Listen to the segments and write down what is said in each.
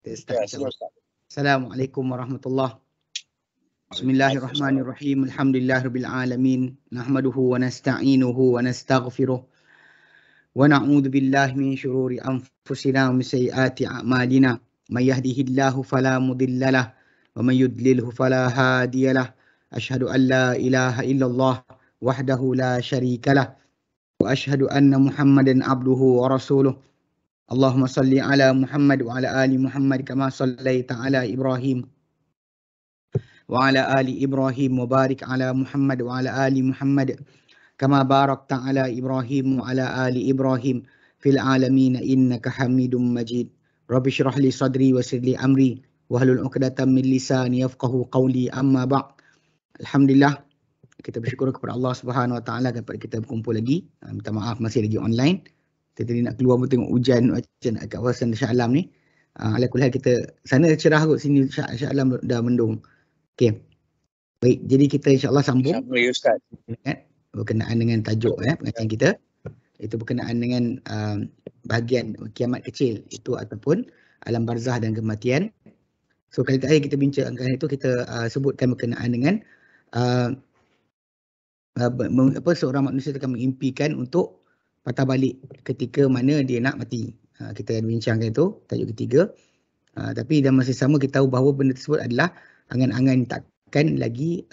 Kita start insya-Allah. Assalamualaikum warahmatullahi. Bismillahirrahmanirrahim. Alhamdulillahirabbil alamin. Nahmaduhu wa nasta'inuhu wa nastaghfiruh. Wa na'udzu billahi min syururi anfusina wa min sayyiati a'malina. May yahdihillahu fala mudilla lahu wa may yudlilhu fala hadiya lahu. Asyhadu an la ilaha illallah wahdahu la syarika lahu wa asyhadu anna Muhammadan abduhu wa rasuluh. Allahumma salli ala Muhammad wa ala ali Muhammad kama sallaita ala Ibrahim wa ala ali Ibrahim wa barik ala Muhammad wa ala ali Muhammad kama barakta ala Ibrahim wa ala ali Ibrahim fil alamin innaka Hamidum Majid. Rabbi shrah li sadri wa yassir li amri wahlul 'uqdatam min lisani yafqahu qawli, amma ba'd. Alhamdulillah, kita bersyukur kepada Allah Subhanahu Wa Taala dapat kita berkumpul lagi. Minta maaf masih lagi online. Kita tadi nak keluar pun tengok hujan macam kat kawasan Shah Alam ni. Alhamdulillah kita sana cerah kot, sini Shah Alam dah mendung. Okey. Baik, jadi kita insya-Allah sambung. Ya Ustaz. Berkenaan dengan tajuk pengajian kita. Itu berkenaan dengan bahagian kiamat kecil itu ataupun alam barzah dan kematian. So kali terakhir kita bincangkan itu, kita sebutkan berkenaan dengan seorang manusia akan mengimpikan untuk patah balik ketika mana dia nak mati. Kita bincangkan itu tajuk ketiga. Tapi dalam masa sama kita tahu bahawa benda tersebut adalah angan-angan takkan lagi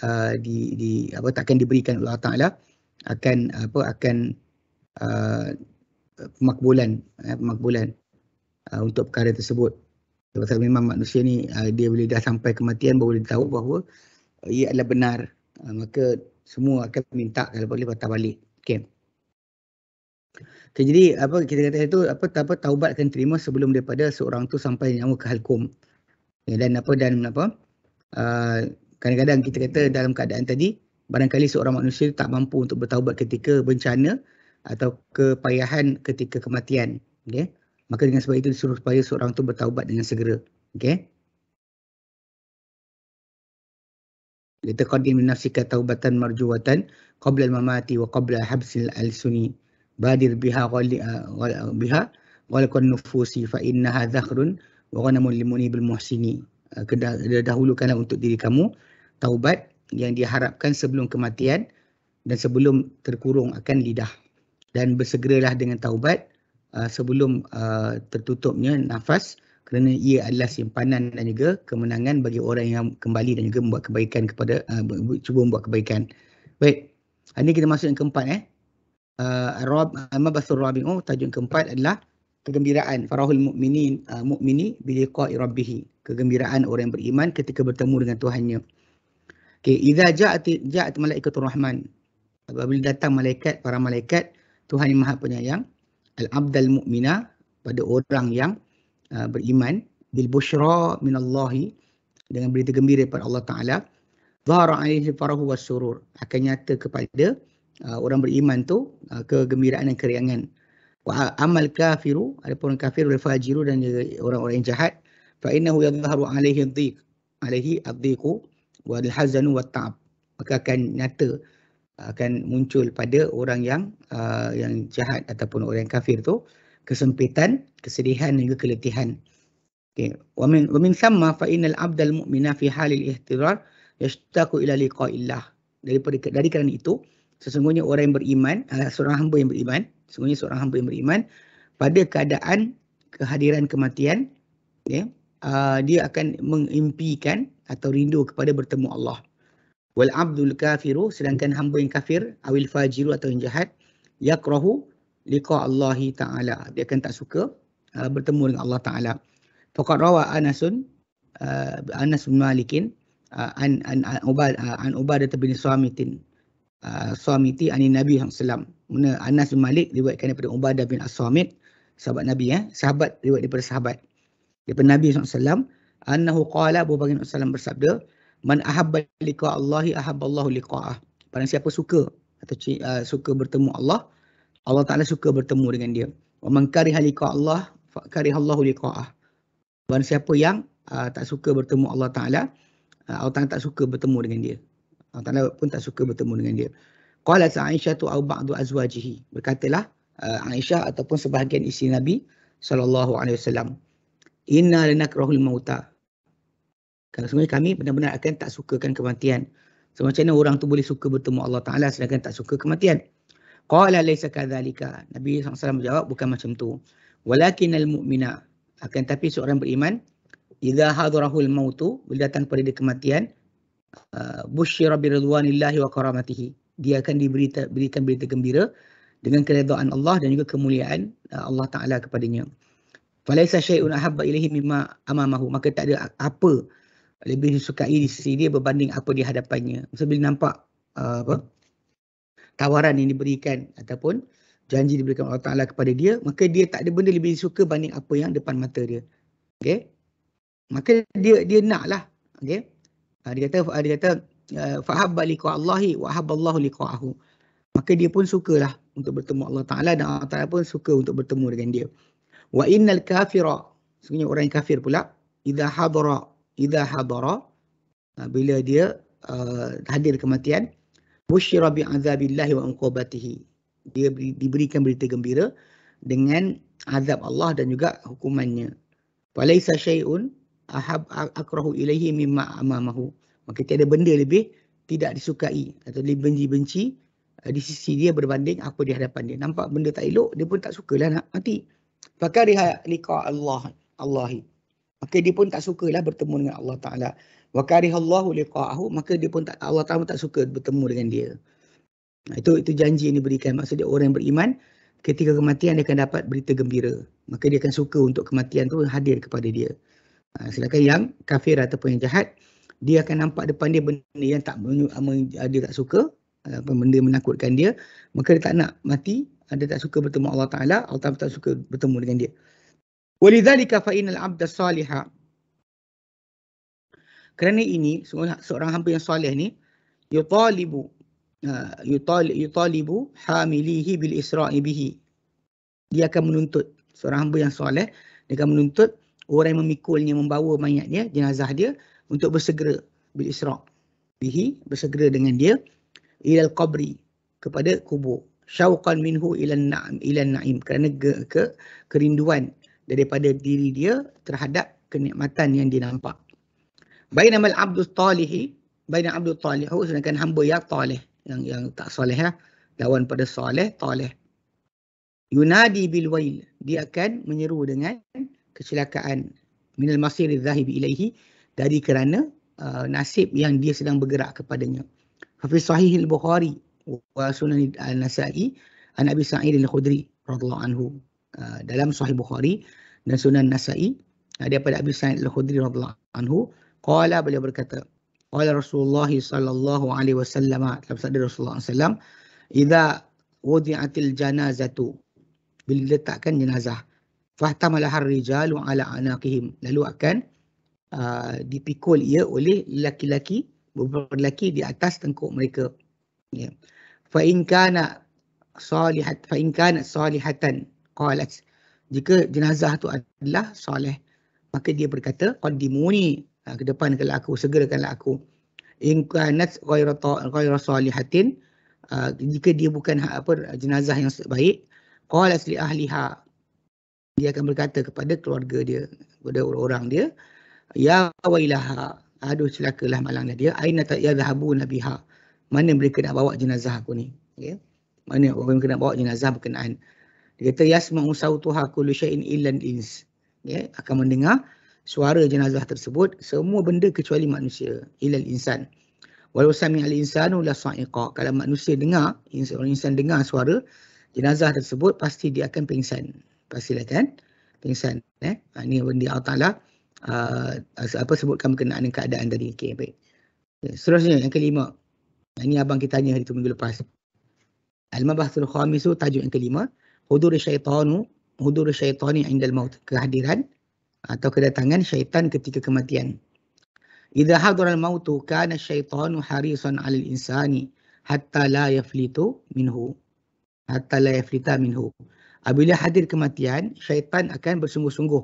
takkan diberikan oleh Allah Taala, akan pemakbulan untuk perkara tersebut. Sebab memang manusia ni dia bila dah sampai kematian baru dia tahu bahawa ia adalah benar. Maka semua akan minta kalau boleh patah balik. Okey. Okay, jadi kita kata itu taubat akan terima sebelum daripada seorang tu sampai nyawa ke halkum. Ya, dan kadang-kadang kita kata dalam keadaan tadi barangkali seorang manusia tak mampu untuk bertaubat ketika bencana atau kepayahan ketika kematian. Okey. Maka dengan sebab itu disuruh supaya seorang tu bertaubat dengan segera. Okey. Litaqaddim min nafsika taubatan marjuwatan qabla al-mamati wa qabla habsil al-suni. Badir biha ghalqan nufusi fa innaha zakhrun wa ghanamun limunibil muhsini. Dahulukanlah untuk diri kamu taubat yang diharapkan sebelum kematian dan sebelum terkurung akan lidah, dan bersegeralah dengan taubat sebelum tertutupnya nafas, kerana ia adalah simpanan dan juga kemenangan bagi orang yang kembali dan juga membuat kebaikan kepada cuba membuat kebaikan. Baik, hari ini kita masuk yang keempat. Al-Mabathur Rabi'u, tajuk keempat adalah kegembiraan farahul mu'mini bi liqa'i rabbih, kegembiraan orang yang beriman ketika bertemu dengan Tuhannya. Okey, idza ja'at malaikatur rahman, apabila datang para malaikat Tuhan yang Maha Penyayang, al-abdal mu'mina, pada orang yang beriman, bil busyra minallahi, dengan berita gembira daripada Allah Taala, dhahara alaihi farahu was-surur, akan nyata kepada orang beriman tu kegembiraan dan keriangan. Wa amal kafiru, adapun orang kafir wal fajiru, dan orang-orang yang jahat, fa innahu yadhharu alaihi ad-dhiqu wal hazanu wat ta'ab, maka akan nyata akan muncul pada orang yang jahat ataupun orang yang kafir tu kesempitan, kesedihan dan juga keletihan. Okey, wa min thamma fa innal abdal mu'mina fi halil ihtirar yashtaqu ila liqa'illah. Dari kerana itu sesungguhnya orang yang beriman, seorang hamba yang beriman pada keadaan kehadiran kematian, dia akan mengimpikan atau rindu kepada bertemu Allah. Wal abdul kafiru, sedangkan hamba yang kafir, awil fajiru, atau yang jahat, yakrahu liqa Allah Ta'ala, dia akan tak suka bertemu dengan Allah Ta'ala. Faqad rawa Anas bin Malikin an Ubadah bin Samiti ani Nabi SAW. Mana Anas bin Malik riwayatkan daripada Ubadah bin As-Samit, sahabat Nabi, sahabat riwayat daripada sahabat daripada Nabi SAW, annahu qala, Abu Bakar SAW bersabda, man ahabba liqa Allahi ahabballahu liqa'ah, barang siapa suka atau suka bertemu Allah, Allah Ta'ala suka bertemu dengan dia. Wa man kariha liqa Allah karihallahu liqa'ah, barang siapa yang tak suka bertemu Allah Ta'ala, Allah Ta'ala tak suka bertemu dengan dia. Allah Ta'ala pun tak suka bertemu dengan dia. Qalat Aisyah tu au ba'du azwajihi, berkatalah Aisyah ataupun sebahagian isteri Nabi SAW, Inna lanakrahul mauta. Kalau sebenarnya kami benar-benar akan tak sukakan kematian. So macam mana orang tu boleh suka bertemu Allah Ta'ala sedangkan tak suka kematian? Qala laysa kadzalika. Nabi SAW menjawab, bukan macam tu. Walakinal mu'mina. Akan tapi seorang beriman, idza hadarahul mautu, bila datang pada dia kematian, busyira biridwanillahi wa karamatihi. Dia akan diberikan berita gembira dengan keredaan Allah dan juga kemuliaan Allah Ta'ala kepadanya. Falaisa syai'un ahabba ilaihi mimma amamahu. Maka tak ada apa lebih disukai di sisi dia berbanding apa di hadapannya. Maksudnya bila nampak tawaran yang diberikan ataupun janji diberikan Allah Ta'ala kepada dia, maka dia tak ada benda lebih suka banding apa yang depan mata dia. Okay? Maka dia naklah. Okay? Dia kata fahabba liqa'allahi wa habballahu liqa'ahu. Maka dia pun sukalah untuk bertemu Allah Ta'ala dan Allah Ta'ala pun suka untuk bertemu dengan dia. Wa innal kafira, sebenarnya orang yang kafir pula, idza hadara bila dia hadir kematian, busyira bi'adzabillahi wa uqubatihi. Dia diberikan berita gembira dengan azab Allah dan juga hukumannya. Falaisa syai'un akrahu ilaihi mimma amamahu. Maka tiada benda lebih tidak disukai atau lebih benci di sisi dia berbanding apa di hadapan dia. Nampak benda tak elok, dia pun tak sukalah nak mati. Fakariha liqa Allahi. Maka dia pun tak sukalah bertemu dengan Allah Ta'ala. Wa karihallahu liqa'ahu. Maka dia pun Allah Ta'ala tak suka bertemu dengan dia. Itu janji yang diberikan. Maksudnya orang yang beriman, ketika kematian dia akan dapat berita gembira. Maka dia akan suka untuk kematian tu hadir kepada dia. Sedangkan yang kafir ataupun yang jahat, dia akan nampak depan dia benda yang dia tak suka, benda menakutkan dia, maka dia tak nak mati, dia tak suka bertemu Allah Ta'ala, Allah Ta'ala tak suka bertemu dengan dia. Walidzalika fa innal 'abda salihah. Kerana ini seorang hamba yang soleh ni yutalibu hamilihi bil isra'i bihi. Dia akan menuntut, seorang hamba yang soleh, dia akan menuntut orang yang memikulnya, membawa mayatnya, jenazah dia, untuk bersegera bil isra' bihi, bersegera dengan dia, ilal qabri, kepada kubur, syauqan minhu ilan na'im, kerana kerinduan daripada diri dia terhadap kenikmatan yang dia nampak. Bainamal abdus talihi, abdul talihu, sedangkan hamba yang talih, yang tak soleh lawan pada soleh, talih. Yunadi bil wail, dia akan menyeru dengan kecelakaan, minal masiri zahibi ilaihi, dari kerana nasib yang dia sedang bergerak kepadanya. Fa fi sahih al-Bukhari wa sunan an-Nasa'i an Abi Sa'id al-Khudri radhiyallahu anhu. Dalam sahih Bukhari dan sunan Nasa'i daripada Abi Sa'id al-Khudri radhiyallahu anhu, qala, beliau berkata, qala Rasulullah sallallahu alaihi wasallam, dalam sabda Rasulullah sallallahu alaihi wasallam, idza wudi'atil janazatu, bila diletakkan jenazah, fahtamalahar rijalu ala anaqihim, lalu akan dipikul ia oleh lelaki-lelaki, beberapa lelaki di atas tengkuk mereka. Ya. Fa in kanat salihatan qalat, jika jenazah tu adalah soleh, maka dia berkata, qaddimuni, ke depankanlah aku, segerakanlah aku. In kanat ghayra salihatin, jika dia bukan jenazah yang baik, qalat li ahliha, dia akan berkata kepada keluarga dia, kepada orang-orang dia, ya wailaha, aduh celakalah malangnya dia, aina yadhhabuna biha, mana mereka nak bawa jenazah aku ni, ya? Mana orang mereka nak bawa jenazah berkenaan. Dia kata yasma'u sautuha kullu syai'in illa al-ins, ya, akan mendengar suara jenazah tersebut semua benda kecuali manusia, illa al-insan. Walau sami'al insanu la sa'iqa, kalau manusia dengar, orang insan dengar suara jenazah tersebut, pasti dia akan pingsan. Pastilah kan pingsan. Ini benda Allah Ta'ala sebutkan berkenaan dengan keadaan tadi. Okay, baik. Seterusnya yang kelima. Ini abang kita tanya hari itu minggu lepas. Al-Mabathul Khamisu, tajuk yang kelima. Hudur syaitani indal maut, kehadiran atau kedatangan syaitan ketika kematian. Idza hadara al-mautu kana syaitanu harisan 'alal insani hatta la yaflita minhu. Apabila hadir kematian, syaitan akan bersungguh-sungguh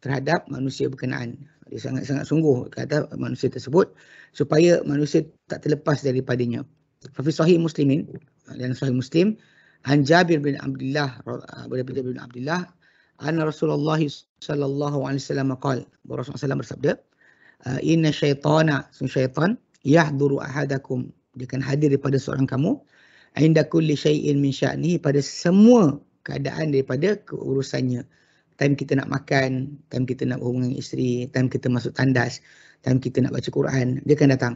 terhadap manusia berkenaan. Dia sangat-sangat sungguh kata manusia tersebut supaya manusia tak terlepas daripadanya. Fa fi sahih Muslimin, dan sahih Muslim, an Jabir bin Abdullah anna Rasulullah sallallahu alaihi wasallam qala, Rasulullah SAW bersabda, inna syaitana, syaitan yahduru ahadakum, dia akan hadir daripada seorang kamu, inda kulli syai'in min sya'ni, pada semua keadaan daripada keurusannya. Time kita nak makan, time kita nak berhubungan dengan isteri, time kita masuk tandas, time kita nak baca Quran, dia akan datang.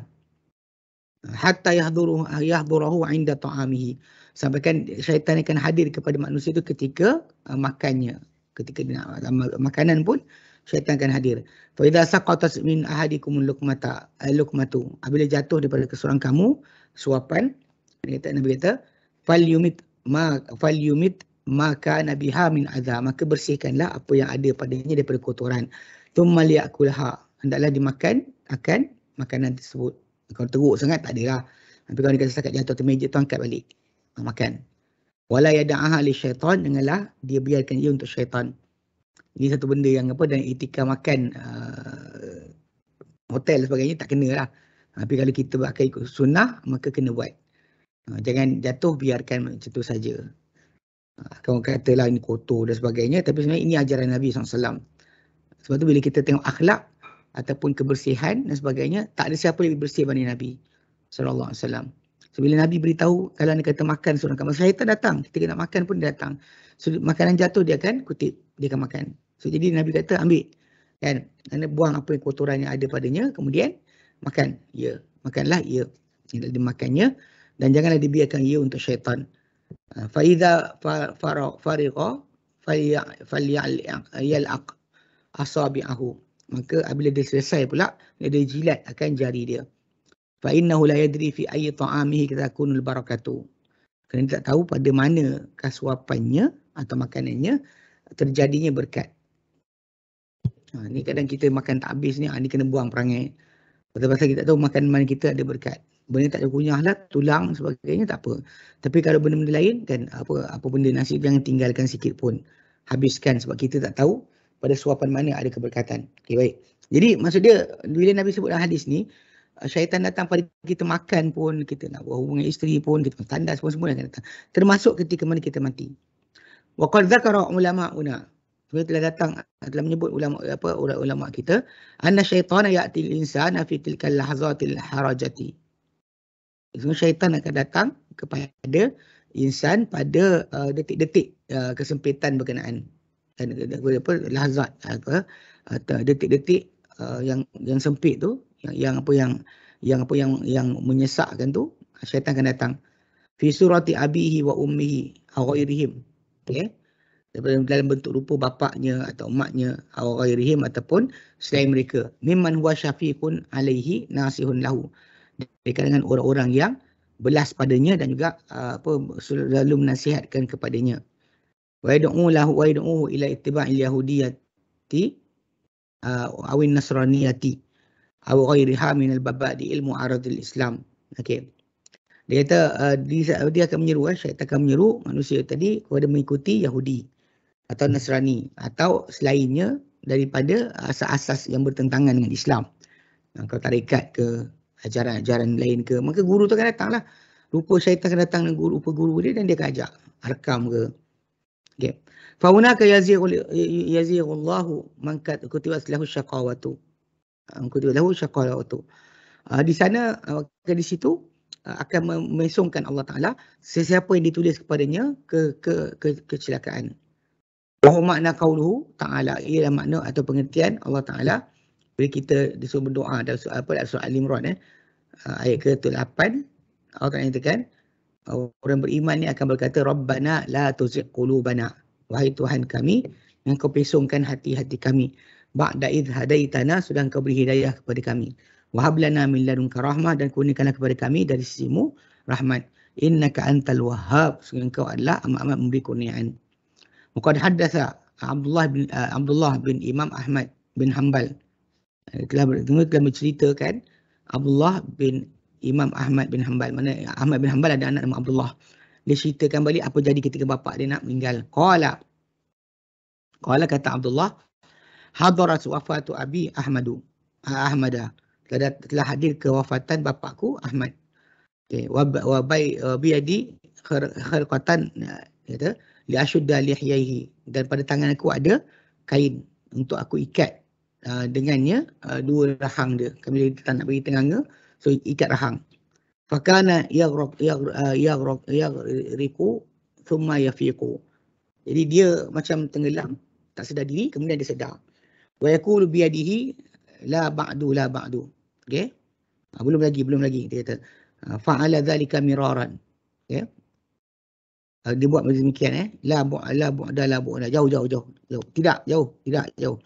Hatta yahdurahu inda ta'amihi, sampai kan syaitan akan hadir kepada manusia itu ketika makannya. Ketika dia nak makanan pun syaitan akan hadir. Fa idza saqatat min ahadikum luqmatu, apabila jatuh daripada seorang kamu suapan, Nabi kata falyumit ma kana biha min adza, maka bersihkanlah apa yang ada padanya daripada kotoran. Tsumma liyakulha, hendaklah dimakan akan makanan tersebut. Kalau teruk sangat tak adalah. Tapi kalau dia kata setakat jatuh atas meja tu, angkat balik, makan. Wala yada'aha li syaitan, janganlah dia biarkan ia untuk syaitan. Ini satu benda yang apa, dan etika makan hotel dan sebagainya tak kena lah. Tapi kalau kita pakai ikut sunnah, maka kena buat. Jangan jatuh biarkan macam tu saja. Kamu katalah ini kotor dan sebagainya, tapi sebenarnya ini ajaran Nabi SAW. Sebab tu bila kita tengok akhlak ataupun kebersihan dan sebagainya, tak ada siapa lebih bersih daripada Nabi SAW. So, bila Nabi beritahu, kalau dia kata makan seorang kamu, syaitan datang. Ketika nak makan pun dia datang. So, makanan jatuh dia akan kutip, dia akan makan. So, jadi Nabi kata ambil, kan, anda buang apa yang kotoran yang ada padanya, kemudian makan. Ya, makanlah ia. Dia makannya, dan janganlah dibiarkan ia untuk syaitan. Fa'idha fariqa falyal'aq asabi'ahu, maka apabila dia selesai pula, dia jilat akan jari dia. Fa innahu la yadri fi ayyi ta'amihi takunul barakatu, kerana dia tak tahu pada mana kasuapannya atau makanannya terjadinya berkat. Ni kadang kita makan tak habis ni, ni kena buang perangai. Pasal kita tak tahu makan mana kita ada berkat. Benda tak ada kunyah lah, tulang sebagainya tak apa. Tapi kalau benda-benda lain kan, apa benda nasi, jangan tinggalkan sikit pun. Habiskan, sebab kita tak tahu pada suapan mana ada keberkatan. Okay, baik. Jadi maksud dia, bila Nabi sebut dalam hadis ni, syaitan datang pada kita makan pun, kita nak berhubungan isteri pun, kita tandas pun, semua akan datang. Termasuk ketika mana kita mati. Wa qad dzakara ulama'una, telah datang, telah menyebut ulama kita, anna syaitana ya'til insana fi tilkal lahzatil harajati. Syaitan akan datang kepada insan pada detik-detik kesempitan berkenaan. Lahzat, detik-detik yang sempit tu, yang menyesakkan tu, syaitan akan datang. Fi surati abihi wa ummihi aw ghairihim. Okay? Dalam bentuk rupa bapaknya atau emaknya, aw ghairihim, ataupun selain mereka. Mimman huwa syafiqun alaihi nasihun lahu, dari kalangan orang-orang yang belas padanya dan juga selalu menasihatkan kepadanya. Wa yad'u lahu wa yad'u ila ittiba'il yahudiyyati aw an-nasraniyati aw ghairiha min al-babadi ilmu aradil Islam. Okey. Dia kata dia akan menyeru, syaitan akan menyeru manusia tadi kepada mengikuti Yahudi atau Nasrani atau selainnya daripada asas-asas yang bertentangan dengan Islam. Kalau tarekat ke, ajaran-ajaran lain ke, maka guru tu akan datang lah. Rupa syaitan akan datang dengan rupa guru dia, dan dia akan ajak arkam ke. Okay. Faunaka yazighullahu man kutibat lahu syaqawatu. Kutibat lahu syaqawatu. Di sana, di situ akan memesongkan Allah Ta'ala sesiapa yang ditulis kepadanya kecelakaan. Wa makna qauluhu ta'ala, ialah makna atau pengertian Allah Ta'ala bila kita disuruh berdoa dalam surah Al-Imran, ayat ke-8, Allah Ta'ala nyatakan orang beriman ni akan berkata, Rabbana la tuzigh qulubana, wahai Tuhan kami, Engkau pesongkan hati-hati kami, ba'da idh hadaitana, sudah Engkau beri hidayah kepada kami, wa hab lana min ladunka rahmah, dan kurniakanlah kepada kami dari sisimu rahmat, innaka antal wahhab, sesungguhnya Engkau adalah amat-amat memberi kurniaan. Qad haddatsa Abdullah bin Imam Ahmad bin Hanbal, telah menceritakan Abdullah bin Imam Ahmad bin Hanbal. Mana Ahmad bin Hanbal ada anak nama Abdullah. Dia ceritakan balik apa jadi ketika bapa dia nak meninggal. Qala kata Abdullah, hadarat wafatu abi Ahmada, telah hadir kewafatan bapakku Ahmad. Okay. Wa biyadi kharqatan Kata li ashudda lihyaihi, dan pada tangan aku ada kain untuk aku ikat dengannya dua rahang dia. Kami tak nak bagi tenganga, so ikat rahang. Fakana yaghriqu thumma yafiqu. Jadi dia macam tenggelam, tak sedar diri, kemudian dia sedar. Wa yaqulu bi yadihi la ba'du la ba'du. Okey? Belum lagi dia kata. Fa'ala dhalika miraran. Okey? Dia buat macam demikian la bu'da, jauh. Tidak jauh.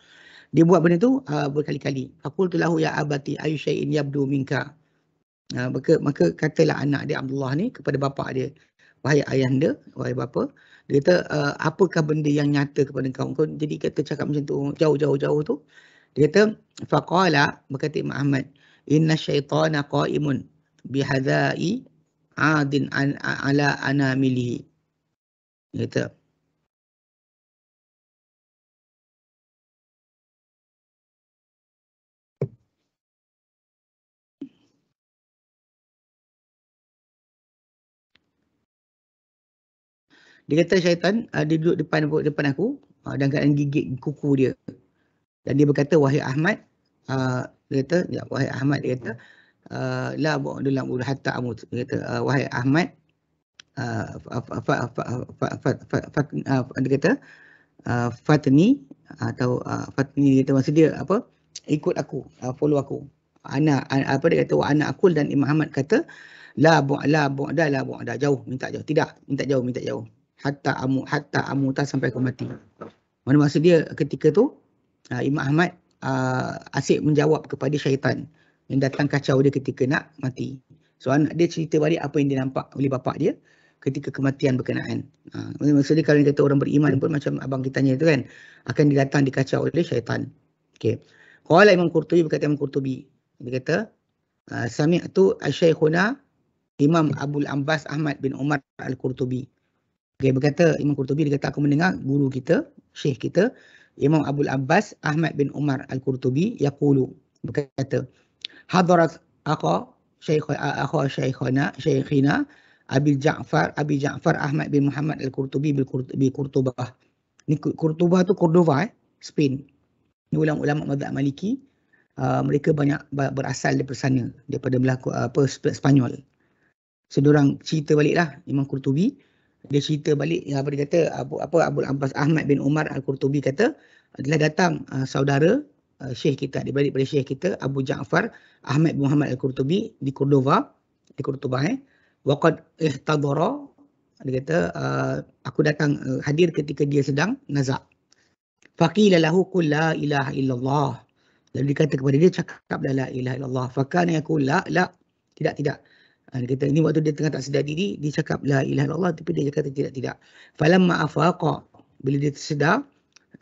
Dia buat benda tu berkali-kali. Faqultu lahu ya abati ayu syai'in yabdu minka. Maka katalah anak dia Abdullah ni kepada bapa dia, wahai ayahanda, wahai bapa, dia kata apakah benda yang nyata kepada kau? Kau jadi kata cakap macam tu jauh tu. Dia kata faqala, berkata Imam Ahmad, inna syaitana qa'imun bihadai adin ala anamilihi. Dia kata syaitan dia duduk depan aku dan keadaan gigit kuku dia. Dan dia berkata, wahai Ahmad, dia kata, wahai Ahmad, dia kata, la bu'du hatta amut. Dia kata, wahai Ahmad, dia kata, fatni atau fatni, dia kata maksud dia apa? Ikut aku, follow aku. Dia kata wa ana aqul, dan Imam Ahmad kata la bu'da, jauh, minta jauh. Tidak, minta jauh. Hatta amuta, sampai aku mati. Mana maksud dia ketika tu Imam Ahmad asyik menjawab kepada syaitan yang datang kacau dia ketika nak mati. So anak dia cerita balik apa yang dia nampak oleh bapa dia ketika kematian berkenaan. Maksudnya kalau dia kata orang beriman pun macam abang kita tanya tu kan, akan datang dikacau oleh syaitan. Okey. Qala Imam Qurtubi, berkata Imam Qurtubi, dia kata sami'tu asy-syaikhuna Imam Abul Abbas Ahmad bin Umar Al-Qurtubi. Okay, berkata Imam Qurtubi, dia kata aku mendengar guru kita, syekh kita, Imam Abul Abbas Ahmad bin Umar Al-Qurtubi yaqulu, berkata hadarat syekhina Abi Ja'far Ahmad bin Muhammad Al-Qurtubi bi Qurtubah. Ni Qurtubah tu Cordova, Spain. Ni ulama mazhab Maliki, mereka banyak berasal daripada sana, daripada Spanyol. So diorang cerita baliklah Imam Qurtubi, dia cerita balik dia kata Abul Abbas Ahmad bin Umar Al-Qurtubi kata adalah datang saudara syekh kita, dibalik pada syekh kita Abu Ja'far Ahmad bin Muhammad Al-Qurtubi di Cordova, waqad ihtadara, dia kata aku datang hadir ketika dia sedang nazak. Faqila lahu qul la ilaha illallah, lalu dikata kepada dia cakaplah la ilaha illallah. Fakana yaqul la, tidak. Dia kata ini waktu dia tengah tak sedar diri, dia cakap la ilaha illallah, tapi dia kata tidak. Falamma afaqa, bila dia tersedar,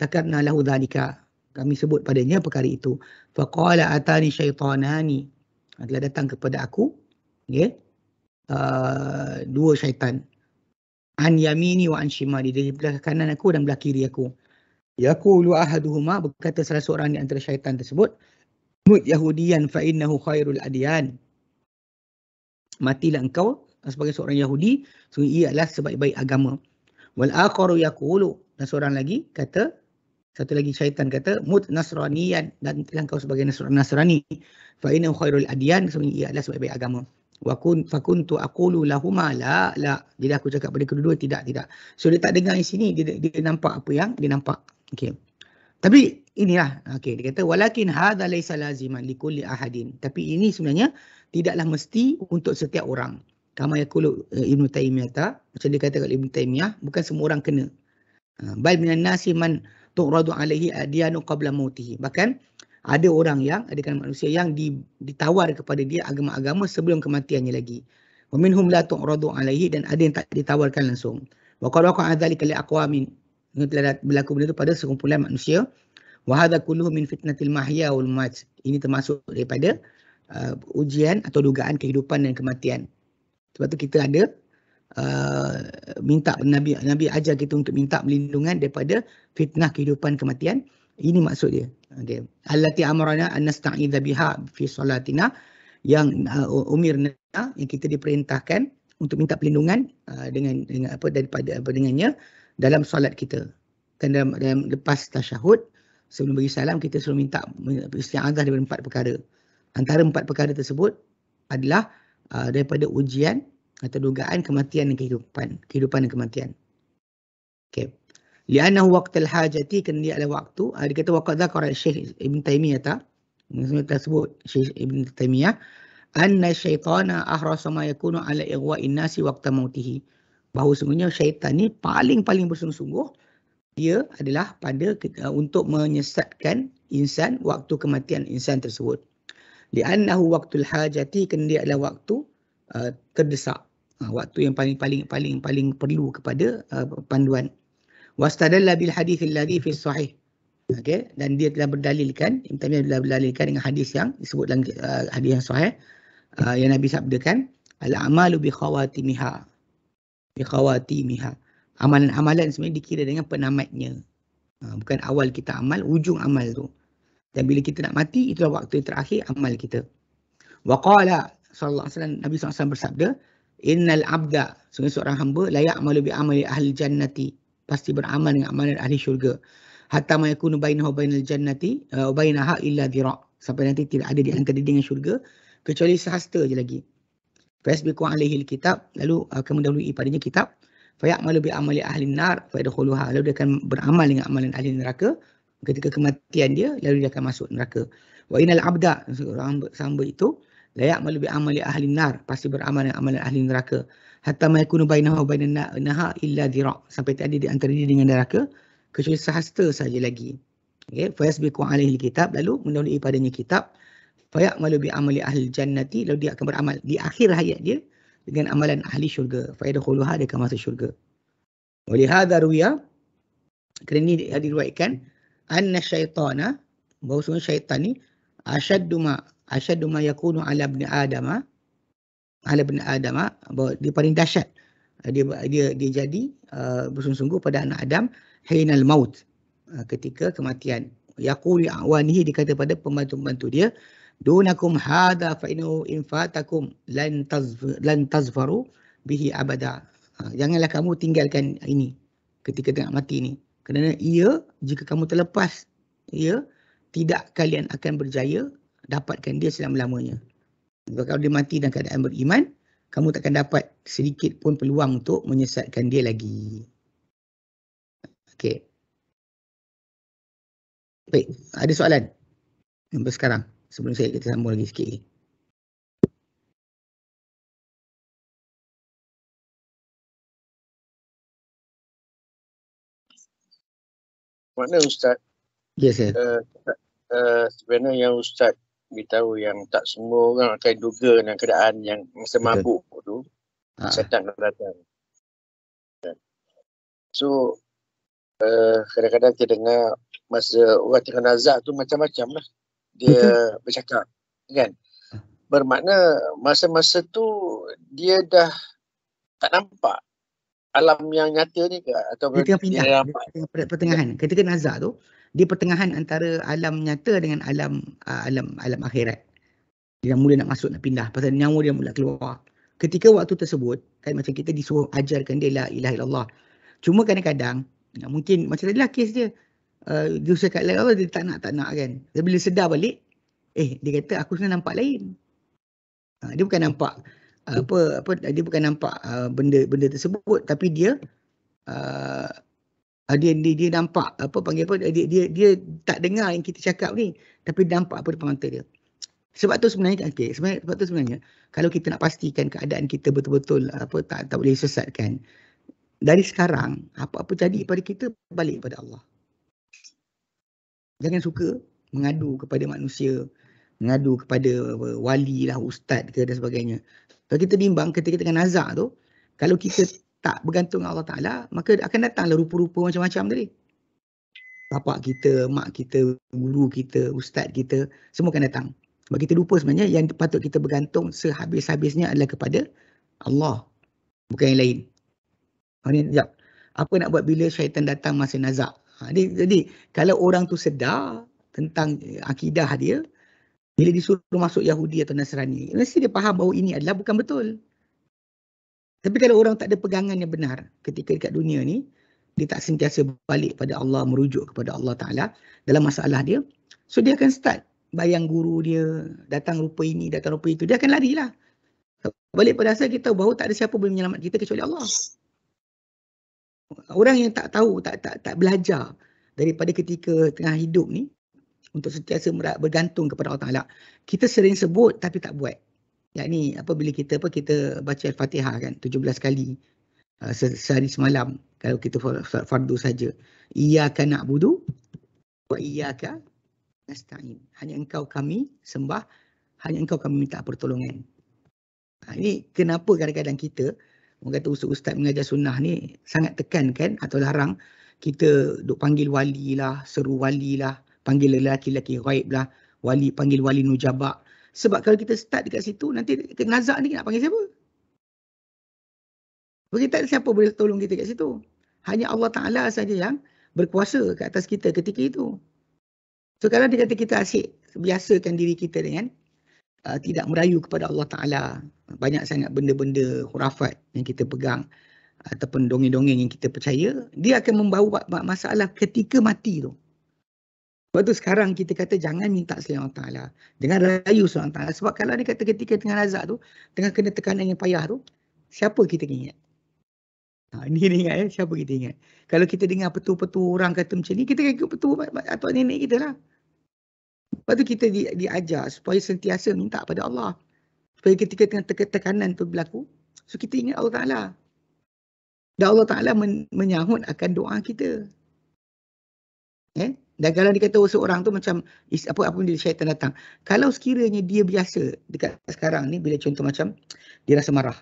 takarna lahu dhalika, kami sebut padanya perkara itu. Faqala atani syaitanani, telah datang kepada aku, dua syaitan, an yamini wa an shimali, dari belah kanan aku dan belah kiri aku. Yaqulu ahaduhuma, berkata salah seorang di antara syaitan tersebut, mut yahudiyan fa innahu khairul adyan, matilah engkau sebagai seorang Yahudi, sungguh ia adalah sebaik-baik agama. Wal akharu yaqulu, dan seorang lagi kata, satu lagi syaitan kata, mut nasraniyan, dan matilah engkau sebagai Nasrani, fa innahu khairul adyan, sungguh ia adalah sebaik-baik agama. Fakuntu aqulu lahuma la. Jadi aku cakap pada kedua-dua tidak. So dia tak dengar di sini, dia nampak apa yang dia nampak. Okey. Tapi inilah, okey, dia kata walakin hadza laisa laziman likulli ahadin. Tapi ini sebenarnya tidaklah mesti untuk setiap orang. Kama yaqulu Ibn Taimiyah, macam dia kata kat Ibn Taimiyah, bukan semua orang kena. Bal minan nasi man tu'radu alaihi adyanu qabla mautihi. Bahkan ada orang yang, ada kan manusia yang ditawar kepada dia agama-agama sebelum kematiannya lagi. Wa minhum la tu'radu alaihi, dan ada yang tak ditawarkan langsung. Wa qad waqa'a dzalika li aqwamin, telah berlaku benda itu pada sekumpulan manusia. Wa hadza kulluhu min fitnatil mahya wal mamat. Ini termasuk daripada ujian atau dugaan kehidupan dan kematian. Sebab tu kita ada minta Nabi ajar kita untuk minta perlindungan daripada fitnah kehidupan kematian. Ini maksud dia. Okay. Allati amarana an nasta'idza biha fi salatina, yang umirna, yang kita diperintahkan untuk minta perlindungan dengan apa daripada apa dengannya dalam solat kita. Kan dalam lepas tasyahud sebelum bagi salam kita selalu minta isti'adzah daripada 4 perkara. Antara 4 perkara tersebut adalah daripada ujian atau dugaan kematian dan kehidupan dan kematian. Okey. Li'annahu waqtal hajati, kerana dia adalah waktu. Dia kata waqad dzakara Syekh Ibn Taimiyah tersebut Syekh Ibn Taimiyah anna syaitana ahrasa ma yakunu ala ighwa'in nasi waqta mautihi. Bahawa sungguhnya syaitan ni paling bersungguh-sungguh dia adalah pada untuk menyesatkan insan waktu kematian insan tersebut. Li'annahu waqtul hajati, kerana dia adalah waktu terdesak. Waktu yang paling perlu kepada panduan. Wastadalla bil hadits alladhi fi sahih. Okey, dan dia telah berdalilkan, Ibn Taimiyah telah berdalilkan dengan hadis yang disebut dalam hadis yang sahih yang Nabi sabdakan, al-amalu bi khawatimiha. Amalan-amalan sebenarnya dikira dengan penamatnya. Bukan awal kita amal, ujung amal tu. Dan bila kita nak mati, itulah waktu yang terakhir amal kita. Wa qala sallallahu alaihi wasallam, Nabi SAW bersabda, innal abda, sungguh seorang hamba, la ya'malu bi amali ahli jannati, pasti beramal dengan amalan ahli syurga. Hatta ma yakunu bainahu bainal jannati wa bainaha illa dhira', sampai nanti tidak ada di antara dia dengan syurga kecuali sehasta je lagi. Fasbiqu alaihi alkitab, lalu akan mendahului padanya kitab. Fa ya'malu bi amali ahli nar fa yadkhuluha, lalu dia akan beramal dengan amalan ahli neraka. Ketika kematian dia, lalu dia akan masuk neraka. Wa innal abda, seorang hamba itu, la ya'malu bi amali ahli nar, pasti beramal dengan amalan ahli neraka. Hatta ma yakunu bainahu wa bainaha illa dhira', sampai tak ada di antara dia dengan neraka kecuali sehasta saja lagi. Okey, fa yasbiqu alaihi alkitab, lalu mendahului padanya kitab. Fa ya'malu bi amali ahli jannati, lalu dia akan beramal di akhir hayat dia dengan amalan ahli syurga. Fa yadkhuluha, dia akan masuk syurga. Wa li hadza ruwiya, kerana ini diriwayatkan, anna syaitana, bahawa sungguh syaitan ni asyaddu ma yakunu ala ibn adama, bahawa dia paling dahsyat, dia jadi bersungguh-sungguh pada anak Adam hinal maut, ketika kematian. Yaqulu awanihi, dikata pada pembantu-pembantu dia, dunakum hadha fa innahu in fatakum lan tazfaru bihi abada. Janganlah kamu tinggalkan ini ketika tengah mati ni, kerana ia, jika kamu terlepas ia, tidak kalian akan berjaya dapatkan dia selama-lamanya. Kalau dia mati dalam keadaan beriman, kamu takkan dapat sedikit pun peluang untuk menyesatkan dia lagi. Okey. Baik, ada soalan sampai sekarang sebelum kita sambung lagi sikit. Makna Ustaz, Ya, saya. sebenarnya yang Ustaz beritahu yang tak semua orang akan duga dengan keadaan yang masa mabuk tu, setan akan datang. So, kadang-kadang kita dengar masa orang tengah nazak tu macam-macam lah dia bercakap, kan? Bermakna masa-masa tu dia dah tak nampak alam yang nyata ni ke? Atau Dia tengah pindah, dia tengah pertengahan. Ketika nazak tu, dia pertengahan antara alam nyata dengan alam akhirat. Dia mula nak masuk, nak pindah. Pasal nyawa dia mula keluar. Ketika waktu tersebut, kan macam kita disuruh ajarkan dia la ilaha illallah. Cuma kadang-kadang, mungkin macam tadilah kes dia. Dia cakap la ilaha illallah, dia tak nak kan. Tapi bila sedar balik, dia kata aku sebenarnya nampak lain. Dia bukan nampak dia bukan nampak benda tersebut, tapi dia dia nampak dia tak dengar yang kita cakap ni, tapi nampak apa depan mata dia. Sebab tu sebenarnya kalau kita nak pastikan keadaan kita betul-betul tak boleh sesatkan, dari sekarang apa-apa jadi pada kita, balik pada Allah. Jangan suka mengadu kepada manusia, mengadu kepada wali lah, ustaz ke dan sebagainya. Kalau kita bimbang ketika kita tengah nazak tu, kalau kita tak bergantung Allah Ta'ala, maka akan datanglah rupa-rupa macam-macam tadi. Bapak kita, mak kita, guru kita, ustaz kita, semua akan datang. Sebab kita lupa sebenarnya yang patut kita bergantung sehabis-habisnya adalah kepada Allah, bukan yang lain. Sekejap, apa nak buat bila syaitan datang masa nazak? Jadi kalau orang tu sedar tentang akidah dia, bila disuruh masuk Yahudi atau Nasrani, mesti dia faham bahawa ini adalah bukan betul. Tapi kalau orang tak ada pegangan yang benar ketika dekat dunia ni, dia tak sentiasa balik pada Allah, merujuk kepada Allah Ta'ala dalam masalah dia. So dia akan start bayang guru dia, datang rupa ini, datang rupa itu. Dia akan larilah. Balik pada asal kita tahu bahawa tak ada siapa boleh menyelamatkan kita kecuali Allah. Orang yang tak tahu, tak belajar daripada ketika tengah hidup ni untuk sentiasa bergantung kepada Allah Ta'ala. Kita sering sebut tapi tak buat. Yang ni apabila kita baca Al-Fatihah kan 17 kali sehari semalam kalau kita fardu saja. Iyyaka na'budu wa iyyaka nasta'in. Hanya engkau kami sembah, hanya engkau kami minta pertolongan. Ini kenapa kadang-kadang kita orang kata ustaz-ustaz mengajar sunnah ni sangat tekankan atau larang kita duk panggil wali lah, seru wali lah, panggil lelaki-lelaki ghaib lah, wali panggil wali nujabak. Sebab kalau kita start dekat situ, nanti nazak ni nak panggil siapa? Bagi tak ada siapa boleh tolong kita kat situ. Hanya Allah Ta'ala saja yang berkuasa ke atas kita ketika itu. So kalau dia kata kita asyik biasakan diri kita dengan tidak merayu kepada Allah Ta'ala, banyak sangat benda-benda khurafat yang kita pegang ataupun dongeng-dongeng yang kita percaya, dia akan membawa masalah ketika mati tu. Sebab tu sekarang kita kata jangan minta selain Allah Ta'ala, jangan rayu selain Allah Ta'ala. Sebab kalau dia kata ketika tengah nazak tu, tengah kena tekanan yang payah tu, siapa kita ingat? Ini ingat siapa kita ingat? Kalau kita dengar petua-petua orang kata macam ni, kita ikut petua atuk nenek kita lah. Lepas tu kita diajar supaya sentiasa minta pada Allah. Supaya ketika tengah tekanan tu berlaku, so kita ingat Allah Ta'ala. Dan Allah Ta'ala menyahut akan doa kita. Dan kalau dia kata seorang tu macam apa bila syaitan datang. Kalau sekiranya dia biasa dekat sekarang ni, bila contoh macam dia rasa marah.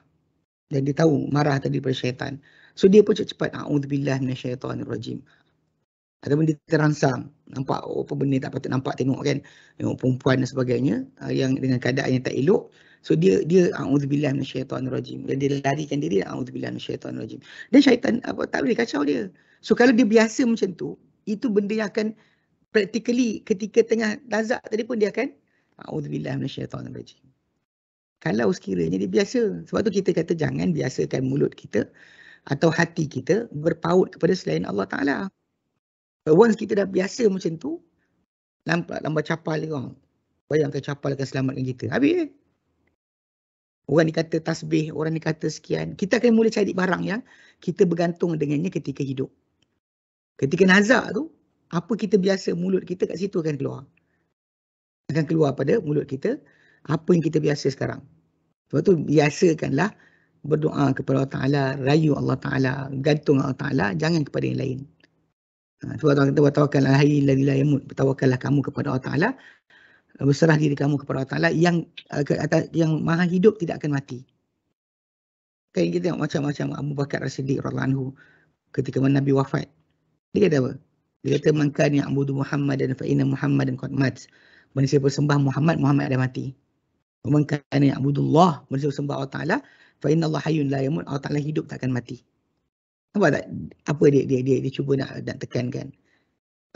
Dan dia tahu marah tadi daripada syaitan. So dia pun cepat-cepat a'udzubillah minasyaitanirrajim. Ataupun dia terangsang, nampak apa benda tak patut nampak, tengok kan, tengok perempuan dan sebagainya yang dengan keadaan yang tak elok. So dia a'udzubillah minasyaitanirrajim. Dan dia larikan diri a'udzubillah minasyaitanirrajim. Dan syaitan tak boleh kacau dia. So kalau dia biasa macam tu, itu benda yang akan practically ketika tengah nazak tadi pun dia akan a'udzubillah minasyaitanirrajim. Kalau sekiranya dia biasa. Sebab tu kita kata jangan biasakan mulut kita atau hati kita berpaut kepada selain Allah Ta'ala. Once kita dah biasa macam tu, lambat capal dia orang. Bayangkan capal akan selamatkan kita. Habis. Orang ni kata tasbih, orang ni kata sekian. Kita akan mula cari barang yang kita bergantung dengannya ketika hidup. Ketika nazak tu, apa kita biasa, mulut kita kat situ akan keluar. Akan keluar pada mulut kita apa yang kita biasa sekarang. Sebab tu biasakanlah berdoa kepada Allah Ta'ala, rayu Allah Ta'ala, gantung Allah Ta'ala, jangan kepada yang lain. Sebab Allah kata, watawakkallah hayyil ladzi la yamut, bertawakallah kamu kepada Allah Ta'ala, berserah diri kamu kepada Allah Ta'ala yang maha hidup, tidak akan mati. Kan kita tengok macam-macam Abu Bakar As-Siddiq radhiyallahu anhu ketika Nabi wafat. Dia kata apa? Dia kata man kana ya'budu Muhammadan fa inna Muhammadan qad mat. Barang siapa sembah Muhammad, Muhammad dah mati. Man kana ya'budullah, barang siapa sembah Allah Ta'ala, fa inna Allah hayyun la yamut, Allah Ta'ala hidup tak akan mati. Nampak tak apa dia cuba nak tekankan.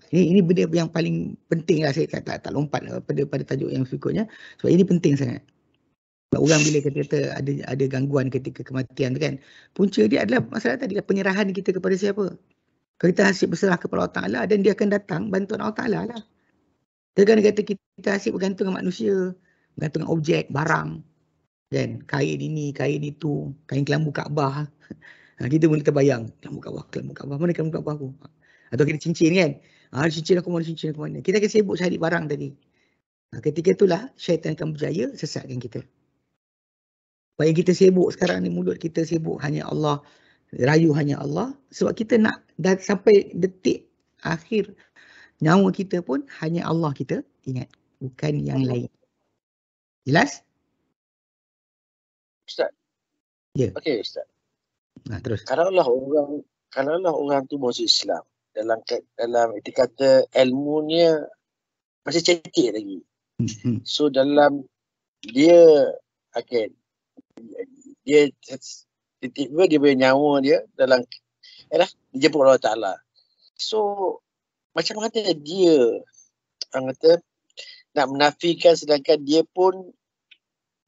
Ini benda yang paling penting lah, saya tak lompat pada tajuk yang berikutnya. Sebab ini penting sangat. Sebab orang bila kata ada gangguan ketika kematian tu kan, punca dia adalah masalah tadi, penyerahan kita kepada siapa. Kalau kita asyik berserah kepada Allah Ta'ala, dan dia akan datang bantuan Allah Ta'ala lah. Dia kata kita asyik bergantung dengan manusia, bergantung dengan objek, barang. Kan? Kain ini, kain itu, kain kelambu Kaabah. Kita boleh terbayang, kelambu Kaabah, mana kelambu Kaabah aku? Atau kita cincin kan? Cincin aku mana? Kita akan sibuk cari barang tadi. Ketika itulah syaitan akan berjaya sesatkan kita. Supaya kita sibuk sekarang ni, mulut kita sibuk hanya Allah, rayu hanya Allah. Sebab kita nak sampai detik akhir nyawa kita pun hanya Allah kita ingat, bukan yang lain. Jelas? Ustaz. Ya. Okey Ustaz. Terus. Kalaulah orang tu masuk Islam, dalam erti kata ilmunya masih cetek lagi. So dalam dia dia tiba-tiba dia punya nyawa dia dalam dijemput Allah Ta'ala. So macam kata dia nak menafikan sedangkan dia pun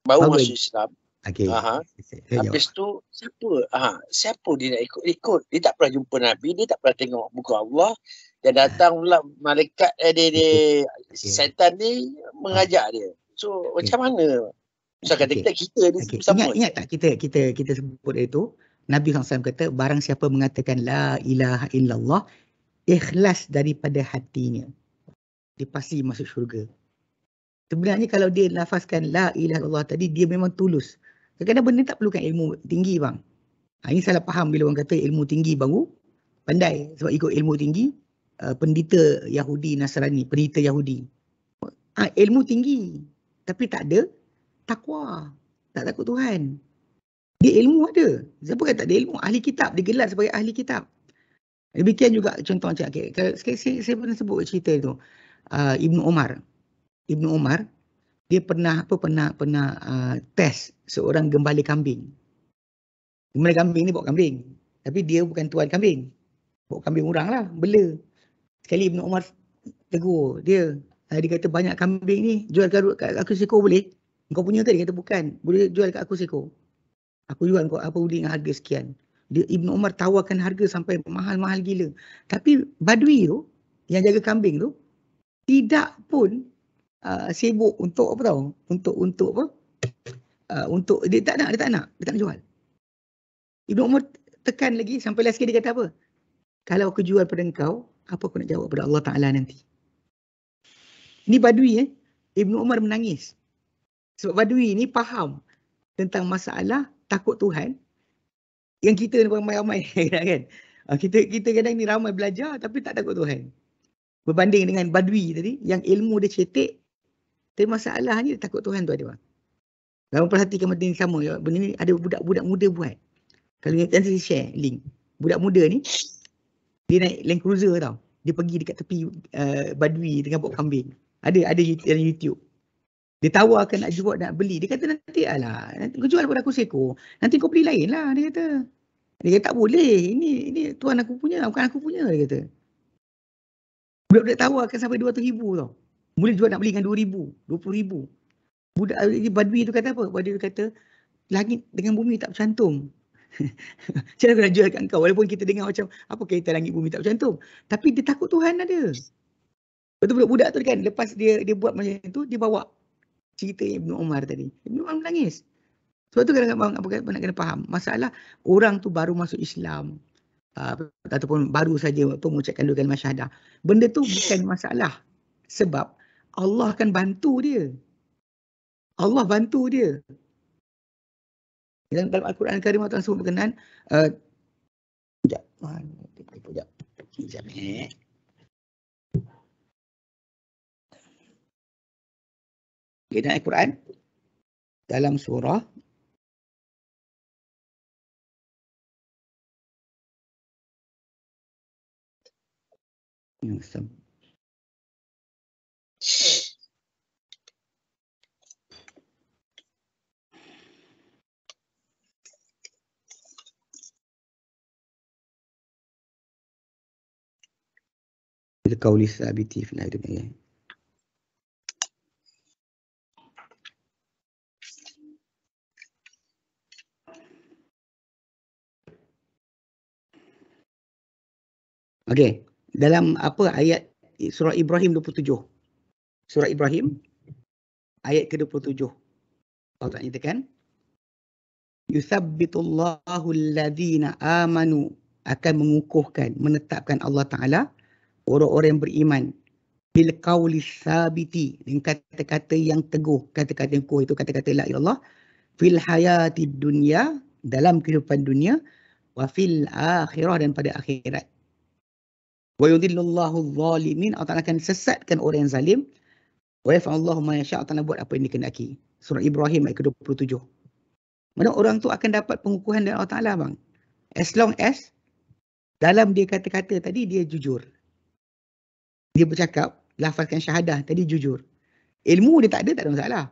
baru masuk Islam. Okey. Saya jawab. Habis tu siapa dia nak ikut? Dia tak pernah jumpa Nabi, dia tak pernah tengok muka Allah. Dan datang pula malaikat syaitan ni mengajak dia. So macam mana? So kata kita ni sama. Ingat tak kita sebut itu, Nabi SAW kata barang siapa mengatakan la ilaha illallah ikhlas daripada hatinya, dia pasti masuk syurga. Sebenarnya kalau dia lafazkan la ilaha illallah tadi, dia memang tulus. Kadang-kadang benda tak perlukan ilmu tinggi bang. Ini salah faham bila orang kata ilmu tinggi baru pandai. Sebab ikut ilmu tinggi, pendeta Yahudi Nasrani, pendeta Yahudi. Ilmu tinggi tapi tak ada takwa, tak takut Tuhan. Dia ilmu ada. Siapa kata tak ada ilmu? Ahli kitab, dia gelar sebagai ahli kitab. Demikian juga contoh macam saya pernah sebut cerita itu. Ibnu Umar, dia pernah test seorang gembala kambing. Gembala kambing ni bawa kambing, tapi dia bukan tuan kambing. Bawa kambing orang lah, bela. Sekali Ibnu Umar tegur dia. Dia kata banyak kambing ni, jual kat aku seekor boleh? Kau punya ke? Dia kata bukan, boleh jual kat aku seekor. Aku jual kau apa beli dengan harga sekian. Ibnu Umar tawarkan harga sampai mahal-mahal gila. Tapi Badui tu, yang jaga kambing tu, tidak pun sibuk untuk apa tahu? Untuk apa? Untuk dia tak nak jual. Ibnu Umar tekan lagi sampai last sekali dia kata apa? Kalau aku jual pada engkau, apa aku nak jawab pada Allah Ta'ala nanti? Ini Badui Ibnu Umar menangis. Sebab Badui ni faham tentang masalah takut Tuhan yang kita ni ramai-ramai kan. Kita kadang ni ramai belajar tapi tak takut Tuhan. Berbanding dengan Badui tadi yang ilmu dia cetek, tapi masalahnya dia takut Tuhan tu ada. Kalau perhatikan benda ni sama, benda ni ada budak-budak muda buat. Kalau nanti saya share link. Budak muda ni dia naik Land Cruiser tau. Dia pergi dekat tepi Badui tengah bawa kambing. Ada dalam YouTube. Dia tawarkan nak jual, nak beli. Dia kata nanti kau jual pada aku seekor. Nanti kau beli lain lah, dia kata. Dia kata tak boleh. Ini tuan aku punya, bukan aku punya, dia kata. Budak-budak tawarkan sampai 200,000 tau. Boleh jual nak beli dengan 2,000, 20,000. Budak Badui tu kata apa? Badui tu kata langit dengan bumi tak bercantum. Macam mana aku nak jual kat kau? Walaupun kita dengar macam apa kaitan langit bumi tak bercantum. Tapi dia takut Tuhan ada. Betul budak tu kan, lepas dia buat macam tu, dia bawa cerita Ibnu Umar tadi. Ibnu Umar menangis. Sebab tu kadang-kadang apa nak kena faham. Masalah orang tu baru masuk Islam. Ataupun baru saja mengucapkan dua kalimah syahadah. Benda tu bukan masalah. Sebab Allah akan bantu dia. Allah bantu dia. Dalam Al-Quran Al-Karim Allah sebut berkenaan sekejap. Dalam Al-Quran dalam surah القول الثابت في الآية الأولى. Okey, dalam apa ayat surah Ibrahim 27. Surah Ibrahim ayat ke-27. Allah Ta'ala nyatakan yuthabbitullahu alladhina amanu, akan mengukuhkan, menetapkan Allah Ta'ala orang-orang yang beriman bil qawli tsabiti, dengan kata-kata yang teguh. Kata-kata yang kukuh itu kata-kata la ilallah fil hayatid dunya, dalam kehidupan dunia, wa fil akhirah, dan pada akhirat. Wa yudhillullahu adh-dhalimin, Allah Ta'ala akan sesatkan orang yang zalim. Wa yaf'alullahu ma yasha', Allah Ta'ala buat apa yang dikehendaki. Surah Ibrahim ayat ke-27. Mana orang tu akan dapat pengukuhan dari Allah Ta'ala bang. As long as dalam dia kata-kata tadi dia jujur. Dia bercakap, lafazkan syahadah tadi jujur. Ilmu dia tak ada masalah.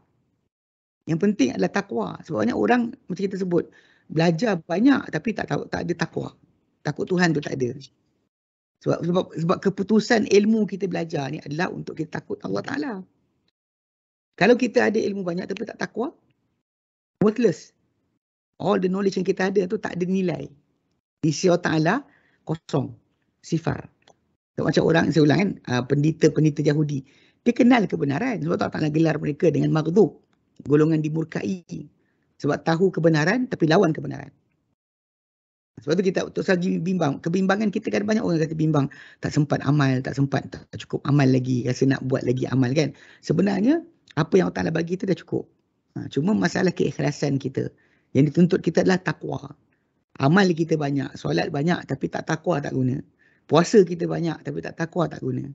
Yang penting adalah takwa. Sebab banyak orang macam kita sebut, belajar banyak tapi tak ada takwa. Takut Tuhan tu tak ada. Sebab keputusan ilmu kita belajar ni adalah untuk kita takut Allah Ta'ala. Kalau kita ada ilmu banyak tapi tak takwa, worthless. all the knowledge yang kita ada tu tak ada nilai. Di sisi Allah Ta'ala kosong, sifar. So, macam orang, saya ulang kan, pendeta-pendeta Yahudi, dia kenal kebenaran sebab Allah Ta'ala gelar mereka dengan maghdub, golongan dimurkai, sebab tahu kebenaran tapi lawan kebenaran. Sebab tu kita untuk lagi bimbang. Kebimbangan kita kan, banyak orang kata bimbang, tak sempat amal, tak cukup amal lagi, rasa nak buat lagi amal kan. Sebenarnya apa yang Allah Ta'ala bagi tu dah cukup. Cuma masalah keikhlasan kita. Yang dituntut kita adalah takwa. Amal kita banyak, solat banyak tapi tak takwa tak guna. Puasa kita banyak tapi tak takwa tak guna.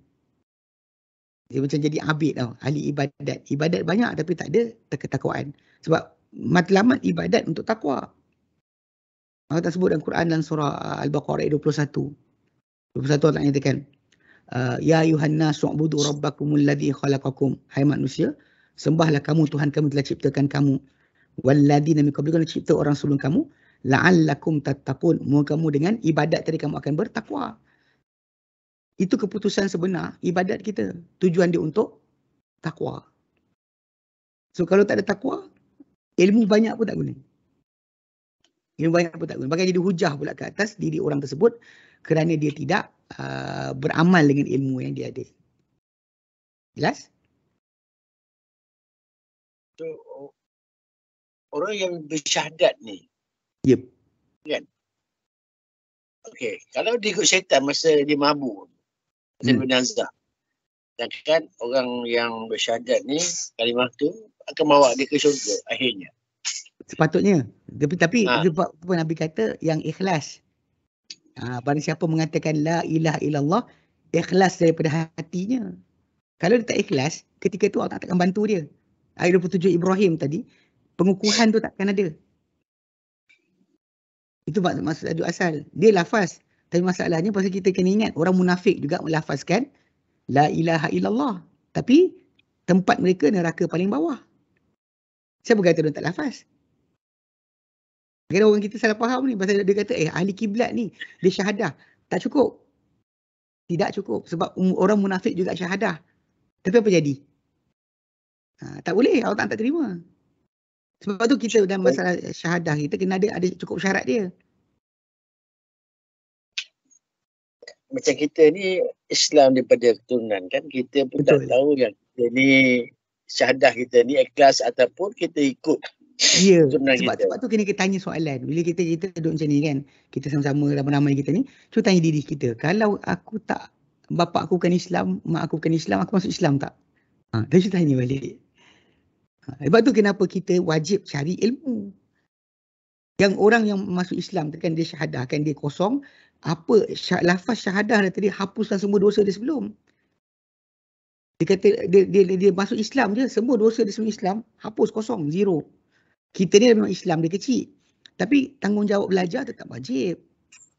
Dia macam jadi abid tau, ahli ibadat. Ibadat banyak tapi tak ada ketakwaan. Sebab matlamat ibadat untuk takwa. Allah sebut dalam Quran dalam surah Al-Baqarah ayat 21. 21 Allah nyatakan, ya ayuhanna su'budu rabbakumul ladzi khalaqakum. Hai manusia, sembahlah kamu Tuhan kamu telah ciptakan kamu. Walladzina min qablikum, cipta orang sebelum kamu. La'allakum tattaqun. Moga kamu dengan ibadat tadi kamu akan bertakwa. Itu keputusan sebenar ibadat kita. Tujuan dia untuk takwa. So kalau tak ada takwa, ilmu banyak pun tak guna. Ilmu banyak pun tak guna. Bahkan jadi hujah pula ke atas diri orang tersebut kerana dia tidak beramal dengan ilmu yang dia ada. Jelas? So, orang yang bersyahadat ni, Yep. kan? Okey, kalau dia ikut syaitan masa dia mabuk, masa bernazah, dan kan orang yang bersyahadat ni, kalimah tu akan bawa dia ke syurga akhirnya. Sepatutnya. Tapi sebab apa Nabi kata yang ikhlas. Barang siapa mengatakan la ilaha illallah, ikhlas daripada hatinya. Kalau dia tak ikhlas, ketika tu Allah takkan bantu dia. Ayat 27 Ibrahim tadi, pengukuhan tu takkan ada. Itu maksud aduk asal. Dia lafaz. Tapi masalahnya pasal kita kena ingat, orang munafik juga melafazkan la ilaha illallah. Tapi tempat mereka neraka paling bawah. Siapa kata dia tak lafaz? Kira orang kita salah faham ni. Pasal dia kata ahli kiblat ni, dia syahadah. Tak cukup. Tidak cukup. Sebab orang munafik juga syahadah. Tapi apa jadi? Tak boleh. Allah tak terima. Sebab tu kita dalam masalah syahadah kita kena ada cukup syarat dia. Macam kita ni Islam daripada keturunan kan, kita pun Betul. tak tahu yang kita ni syahadah kita ni ikhlas ataupun kita ikut. Ya, sebab tu kena kita tanya soalan. Bila kita duduk macam ni kan, kita sama-sama ramai-ramai kita ni, cuba tanya diri kita, kalau aku tak, bapak aku bukan Islam, mak aku bukan Islam, aku masuk Islam tak? Dia cuba tanya balik. Sebab tu kenapa kita wajib cari ilmu. Yang orang yang masuk Islam kan dia syahadah, kan dia kosong, apa lafaz syahadah tadi hapuskan semua dosa dia sebelum. Dia kata dia masuk Islam je, semua dosa dia sebelum Islam hapus, kosong, zero. Kita ni memang Islam dia kecil. Tapi tanggungjawab belajar tetap wajib.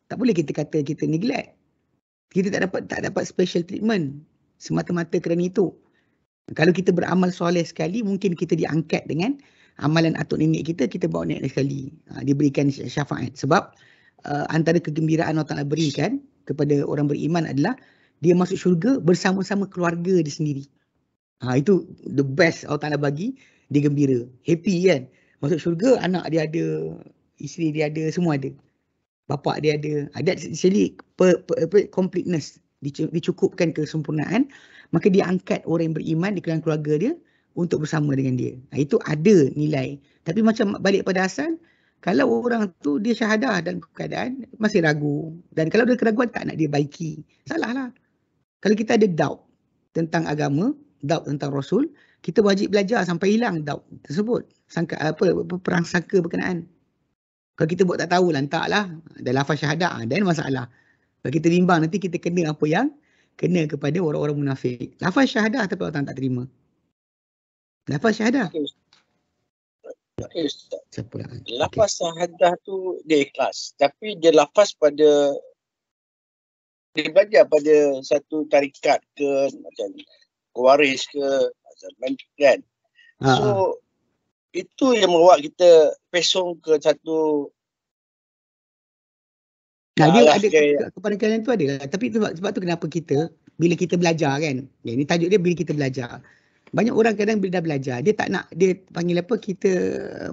Tak boleh kita kata kita neglect. Kita tak dapat special treatment semata-mata kerana itu. Kalau kita beramal soleh sekali, mungkin kita diangkat dengan amalan atuk nenek kita bawa naik sekali. Diberikan syafaat. Sebab antara kegembiraan Allah Ta'ala berikan kepada orang beriman adalah dia masuk syurga bersama-sama keluarga dia sendiri. Itu the best Allah Ta'ala bagi, dia gembira. Happy kan? Masuk syurga, anak dia ada, isteri dia ada, semua ada. Bapak dia ada. Jadi completeness, dicukupkan kesempurnaan, maka dia angkat orang yang beriman di kalangan keluarga dia untuk bersama dengan dia. Itu ada nilai. Tapi macam balik pada asal, kalau orang tu dia syahadah dalam keadaan masih ragu, dan kalau ada keraguan tak nak dia baiki, salah lah. Kalau kita ada doubt tentang agama, doubt tentang Rasul, kita wajib belajar sampai hilang doubt tersebut. Perang sangka berkenaan. Kalau kita buat tak tahu, lantaklah, dah lafaz syahadah, dan masalah. Kalau kita bimbang, nanti kita kena apa yang kena kepada orang-orang munafik. Lafaz syahadah tapi orang tak terima. Lafaz syahadah. Siapa lah? Lafaz syahadah tu dia ikhlas. Tapi dia lafaz pada, dia belajar pada satu tarikat ke, macam Waris ke, kan. So itu yang membawa kita pesong ke satu dia ada kepada kalian tu ada. Tapi sebab tu kenapa kita bila kita belajar kan. Ini tajuk dia bila kita belajar. Banyak orang kadang bila dah belajar, dia tak nak, dia panggil apa, kita,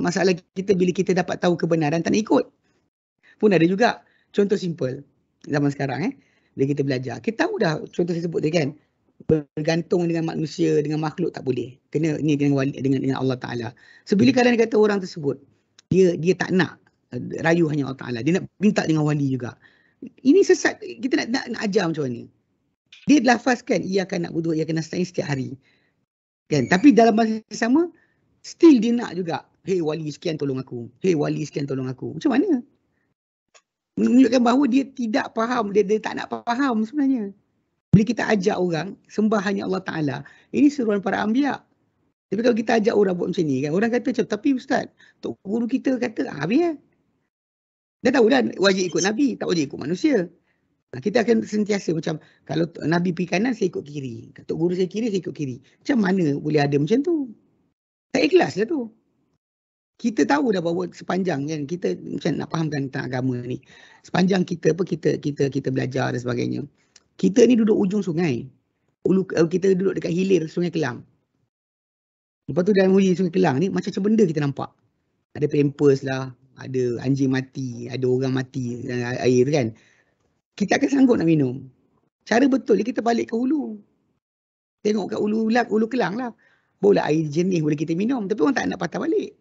masalah kita bila kita dapat tahu kebenaran, tak nak ikut. Pun ada juga, contoh simple, zaman sekarang bila kita belajar, kita tahu dah, contoh saya sebut tadi kan, bergantung dengan manusia, dengan makhluk tak boleh. Kena ni dengan wali, dengan Allah Ta'ala. So bila kadang kata orang tersebut, dia tak nak rayu hanya Allah Ta'ala, dia nak minta dengan wali juga. Ini sesat, kita nak ajar macam mana? Dia lafazkan, ia akan nak berdoa, ia akan nasta'in setiap hari. Kan? Tapi dalam masa yang sama, still dia nak juga, hey wali sekian tolong aku, hey wali sekian tolong aku. Macam mana? Menunjukkan bahawa dia tidak faham, dia tak nak faham sebenarnya. Bila kita ajak orang, sembah hanya Allah Ta'ala, ini seruan para anbiya. Tapi kalau kita ajak orang buat macam ni, kan, orang kata macam, tapi Ustaz, tok guru kita kata, habis Dah tahu dah wajib ikut Nabi, tak wajib ikut manusia. Kita akan sentiasa macam, kalau Nabi pergi kanan, saya ikut kiri. Tok guru saya kiri, saya ikut kiri. Macam mana boleh ada macam tu? Tak ikhlas lah tu. Kita tahu dah bahawa sepanjang kan, kita macam nak fahamkan tentang agama ni. Sepanjang kita kita belajar dan sebagainya. Kita ni duduk ujung sungai. Kita duduk dekat hilir Sungai Kelang. Lepas tu dalam hilir Sungai Kelang ni, macam-macam benda kita nampak. Ada pampers lah, ada anjing mati, ada orang mati dalam air tu kan. Kita akan sanggup nak minum. Cara betul dia kita balik ke hulu. Tengok kat hulu Kelang lah. Barulah air jernih boleh kita minum. Tapi orang tak nak patah balik.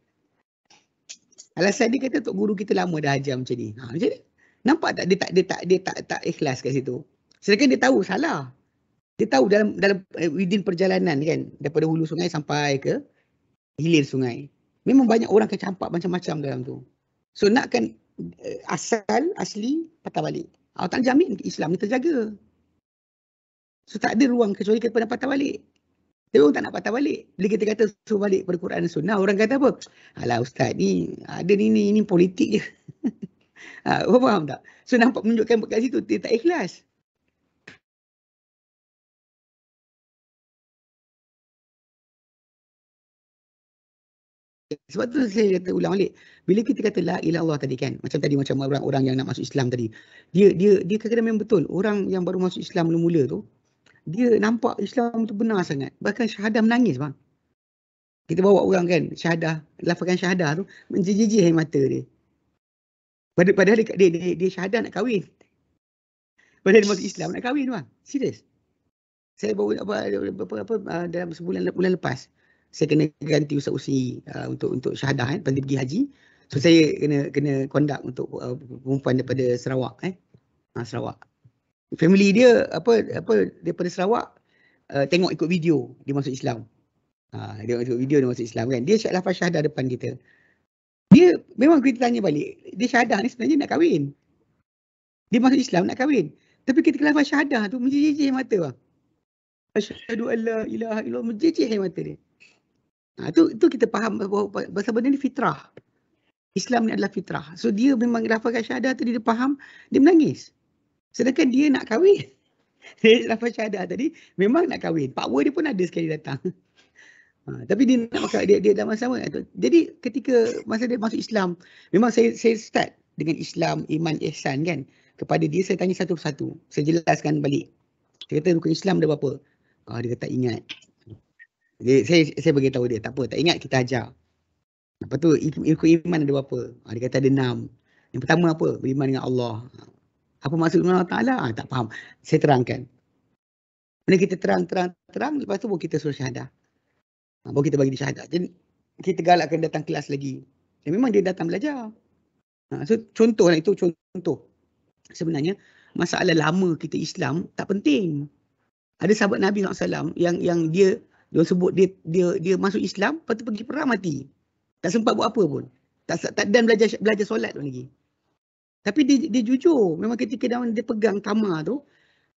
Alasan dia kata tok guru kita lama dah ajar macam ni. Macam ni. Nampak tak dia tak ikhlas kat situ. Sedangkan dia tahu salah. Dia tahu dalam within perjalanan kan, daripada hulu sungai sampai ke hilir sungai. Memang banyak orang akan campak macam-macam dalam tu. So nakkan asli patah balik. Tak jamin Islam ni terjaga. So tak ada ruang kecuali kita pernah patah balik. Tapi orang tak nak patah balik. Bila kita kata suruh balik pada Quran dan Sunnah, orang kata apa? Alah Ustaz ni, ada ni politik je. Faham tak? So nampak menunjukkan kat situ, dia tak ikhlas. Sebab tu saya kata ulang balik. Bila kita kata la ilaha illallah tadi kan, macam orang-orang yang nak masuk Islam tadi. Dia kadang-kadang memang betul. Orang yang baru masuk Islam mula-mula tu, dia nampak Islam tu benar sangat. Bahkan syahadah menangis bang. Kita bawa orang kan, syahadah, lafazkan syahadah tu, menjijih air mata dia. Padahal dia syahadah nak kahwin. Padahal dia masuk Islam nak kahwin bang. Serius. Saya baru dalam bulan lepas. Saya kena ganti Ustaz Usni untuk syahadah nanti pergi haji. So saya kena conduct untuk perempuan daripada Sarawak Sarawak. Family dia daripada Sarawak tengok ikut video dia masuk Islam. Dia ikut video dia masuk Islam kan. Dia lafaz syahadah depan kita. Dia memang kita tanya balik, dia syahadah ni sebenarnya nak kahwin. Dia masuk Islam nak kahwin. Tapi ketika lafaz syahadah tu menjijih mata bang. Asyhadu an la ilaha illallah, menjijih mata dia. Tu kita faham bahawa benda ni fitrah. Islam ni adalah fitrah. So dia memang lafazkan syahadah tu dia faham, dia menangis. Sedangkan dia nak kahwin. Dia lafaz syahadah tadi memang nak kahwin. Power dia pun ada sekali datang. Tapi dia nak makan, dia dah sama. Jadi ketika masa dia masuk Islam, memang saya start dengan Islam, iman, ihsan kan. Kepada dia saya tanya satu persatu. Saya jelaskan balik. Saya kata rukun Islam ada berapa? Dia kata ingat. Saya beritahu dia, tak apa, tak ingat kita ajar. Lepas tu rukun iman ada berapa? Dia kata ada 6. Yang pertama apa? Beriman dengan Allah. Apa maksud Allah Ta'ala? Tak faham. Saya terangkan. Bila kita terang, lepas tu baru kita suruh syahadah. Baru kita bagi dia syahadah. Jadi kita galakkan datang kelas lagi. Dan memang dia datang belajar. So contoh lah itu, contoh. Sebenarnya masalah lama kita Islam tak penting. Ada sahabat Nabi SAW yang dia sebut dia masuk Islam, lepas tu pergi perang mati. Tak sempat buat apa pun. Tak dan belajar solat pun lagi. Tapi dia jujur. Memang ketika dia pegang tamar tu,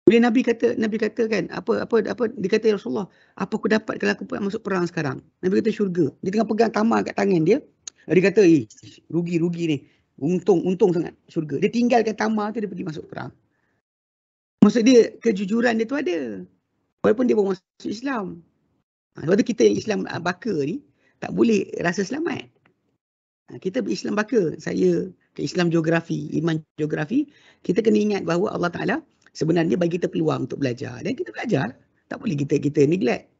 bila Nabi kata kan, apa dia kata ya Rasulullah, apa aku dapat kalau aku masuk perang sekarang? Nabi kata syurga. Dia tengah pegang tamar kat tangan dia. Dia kata, rugi ni. Untung sangat syurga. Dia tinggalkan tamar tu, dia pergi masuk perang. Maksud dia, kejujuran dia tu ada. Walaupun dia baru masuk Islam. Sebab tu kita yang Islam baka ni, tak boleh rasa selamat. Kita berislam baka. Saya ke Islam geografi, iman geografi, kita kena ingat bahawa Allah Ta'ala sebenarnya bagi kita peluang untuk belajar. Dan kita belajar. Tak boleh kita neglect.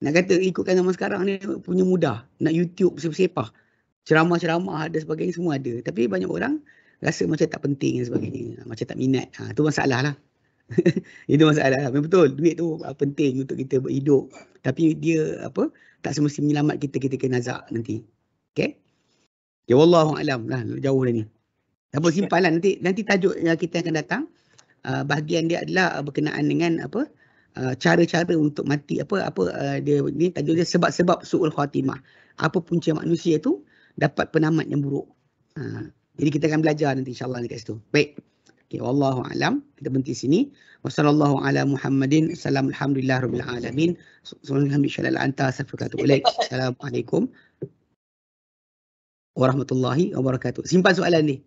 Nak kata ikutkan zaman sekarang ni punya mudah. Nak YouTube sepah-sepah. Ceramah-ceramah ada sebagainya semua ada. Tapi banyak orang rasa macam tak penting dan sebagainya. Macam tak minat. Tu masalah lah. Itu masalah. Betul. Duit tu penting untuk kita berhidup. Tapi dia tak semestinya menyelamat kita ketika nazak nanti. Okay? Ya wallahu alam lah. Jauh dah ni. Apa simpan lah. Nanti tajuk yang kita akan datang. Bahagian dia adalah berkenaan dengan cara-cara untuk mati. Dia ni tajuk dia sebab-sebab su'ul khatimah. Apa punca manusia tu dapat penamat yang buruk. Jadi kita akan belajar nanti insyaAllah dekat situ. Baik. Okay, wallahu alam. Kita berhenti sini. Wassallallahu ala Muhammadin. Alhamdulillah rabbil alamin. Assalamualaikum warahmatullahi wabarakatuh. Simpan soalan ni.